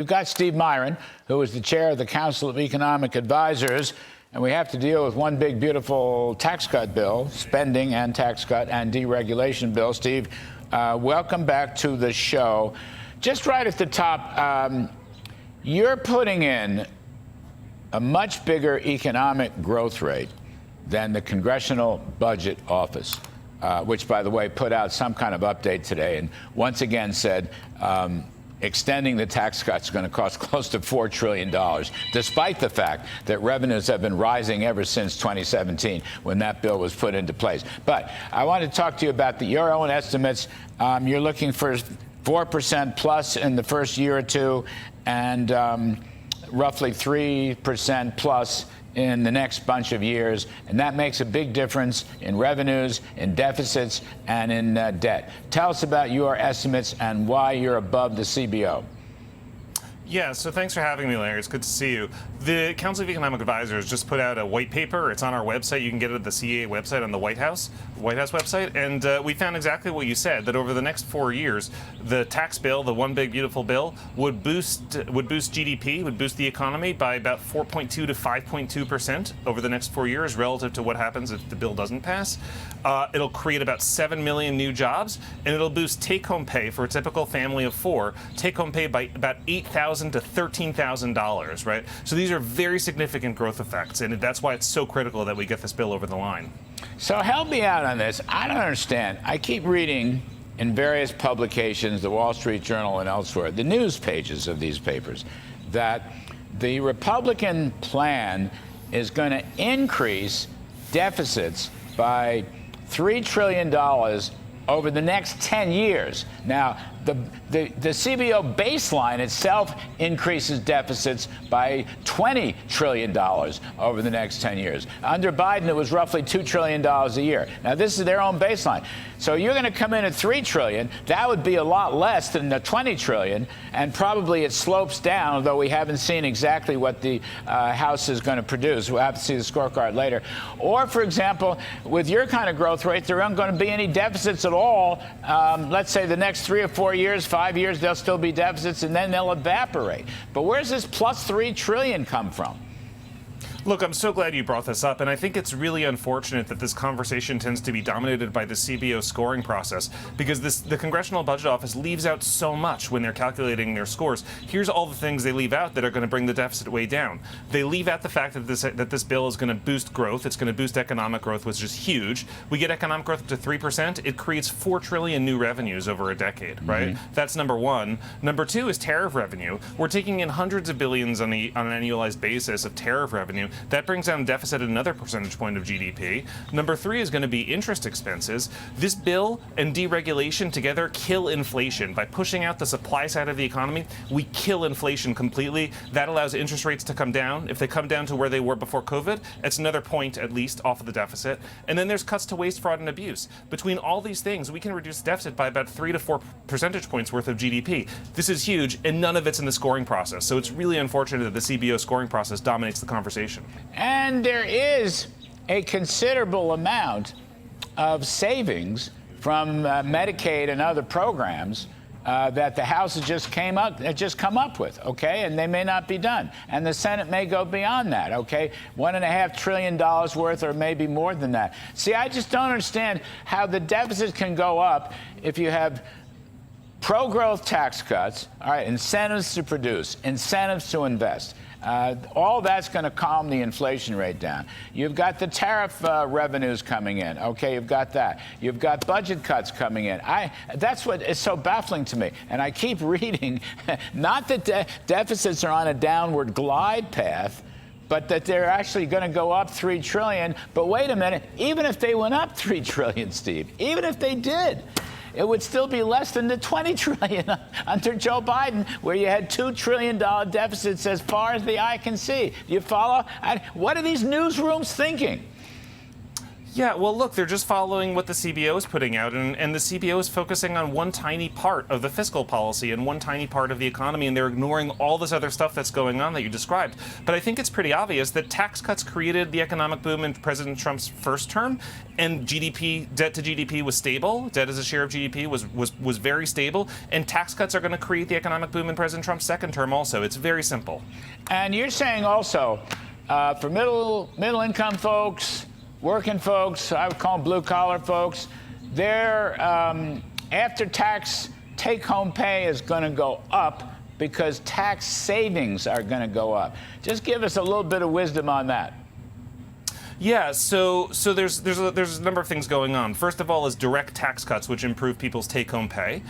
We've got Steve Miran, who is the chair of the Council of Economic Advisors, and we have to deal with one big, beautiful tax cut bill, spending and tax cut and deregulation bill. Steve, welcome back to the show. Just right at the top, you're putting in a much bigger economic growth rate than the Congressional Budget Office, which, by the way, put out some kind of update today and once again said extending the tax cuts is going to cost close to $4 trillion, despite the fact that revenues have been rising ever since 2017 when that bill was put into place. But I want to talk to you about your own estimates. You're looking for 4% plus in the first year or two and roughly 3% plus in the next bunch of years, and that makes a big difference in revenues, in deficits, and in debt. Tell us about your estimates and why you're above the CBO. Yeah, so thanks for having me, Larry. It's good to see you. The Council of Economic Advisors just put out a white paper. It's on our website. You can get it at the CEA website on the White House website. And we found exactly what you said, that over the next 4 years, the tax bill, the one big beautiful bill, would boost GDP, would boost the economy by about 4.2 to 5.2% over the next 4 years relative to what happens if the bill doesn't pass. It'll create about 7 million new jobs, and it'll boost take-home pay for a typical family of four, take-home pay by about $8,000 to $13,000, right? So these are very significant growth effects, and that's why it's so critical that we get this bill over the line. So help me out on this. I don't understand. I keep reading in various publications, the Wall Street Journal and elsewhere, the news pages of these papers, that the Republican plan is going to increase deficits by $3 trillion over the next 10 years. Now, the CBO baseline itself increases deficits by $20 trillion over the next 10 years. Under Biden, it was roughly $2 trillion a year. Now, this is their own baseline. So you're going to come in at $3 trillion. That would be a lot less than the $20 trillion, and probably it slopes down, although we haven't seen exactly what the House is going to produce. We'll have to see the scorecard later. Or, for example, with your kind of growth rate, there aren't going to be any deficits at all. Let's say the next 3 or 4 years, 5 years, there'll still be deficits, and then they'll evaporate. But where's this plus $3 trillion come from? Look, I'm so glad you brought this up, and I think it's really unfortunate that this conversation tends to be dominated by the CBO scoring process, because the Congressional Budget Office leaves out so much when they're calculating their scores. Here's all the things they leave out that are going to bring the deficit way down. They leave out the fact that this bill is going to boost growth. It's going to boost economic growth, which is huge. We get economic growth up to 3%. It creates 4 trillion new revenues over a decade, right? That's number one. Number two is tariff revenue. We're taking in hundreds of billions on an annualized basis of tariff revenue. That brings down deficit at another percentage point of GDP. Number three is going to be interest expenses. This bill and deregulation together kill inflation. By pushing out the supply side of the economy, we kill inflation completely. That allows interest rates to come down. If they come down to where they were before COVID, it's another point at least off of the deficit. And then there's cuts to waste, fraud, and abuse. Between all these things, we can reduce the deficit by about 3 to 4 percentage points worth of GDP. This is huge, and none of it's in the scoring process. So it's really unfortunate that the CBO scoring process dominates the conversation. And there is a considerable amount of savings from Medicaid and other programs that the House has just come up with, okay? And they may not be done. And the Senate may go beyond that, okay? $1.5 trillion worth, or maybe more than that. See, I just don't understand how the deficit can go up if you have pro-growth tax cuts, all right, incentives to produce, incentives to invest. All that's going to calm the inflation rate down. You've got the tariff revenues coming in. Okay, you've got that. You've got budget cuts coming in. That's what is so baffling to me. And I keep reading, not that deficits are on a downward glide path, but that they're actually going to go up $3 trillion. But wait a minute, even if they went up $3 trillion, Steve, even if they did, it would still be less than the $20 trillion under Joe Biden, where you had $2 trillion deficits as far as the eye can see. Do you follow? What are these newsrooms thinking? Yeah, well, look, they're just following what the CBO is putting out, and the CBO is focusing on one tiny part of the fiscal policy and one tiny part of the economy, and they're ignoring all this other stuff that's going on that you described. But I think it's pretty obvious that tax cuts created the economic boom in President Trump's first term, and debt to GDP was stable. Debt as a share of GDP was very stable, and tax cuts are going to create the economic boom in President Trump's second term also. It's very simple. And you're saying also, for middle income folks, working folks, I would call them blue-collar folks, their after-tax take-home pay is going to go up because tax savings are going to go up. Just give us a little bit of wisdom on that. Yeah, so there's a number of things going on. First of all is direct tax cuts, which improve people's take-home pay.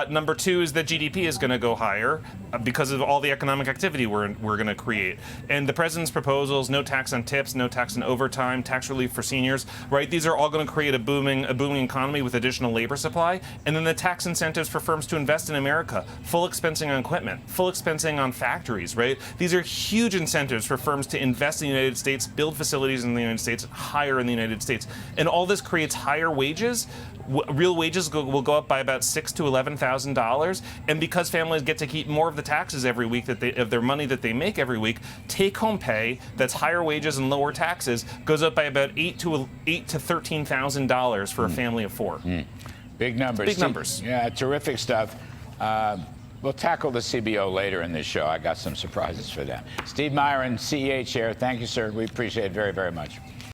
Number two is that GDP is going to go higher because of all the economic activity we're going to create. And the president's proposals, no tax on tips, no tax on overtime, tax relief for seniors, right? These are all going to create a booming economy with additional labor supply. And then the tax incentives for firms to invest in America, full expensing on equipment, full expensing on factories, right? These are huge incentives for firms to invest in the United States, build facilities in the United States, hire in the United States. And all this creates higher wages. Real wages will go up by about $6,000 to $11,000, and because families get to keep more of the taxes every week of their money that they make every week, take-home pay that's higher wages and lower taxes goes up by about $8,000 to $13,000 for a family of four. Big numbers. Big numbers. Yeah, terrific stuff. We'll tackle the CBO later in this show. I got some surprises for them. Steve Miran, CEA Chair. Thank you, sir. We appreciate it very, very much.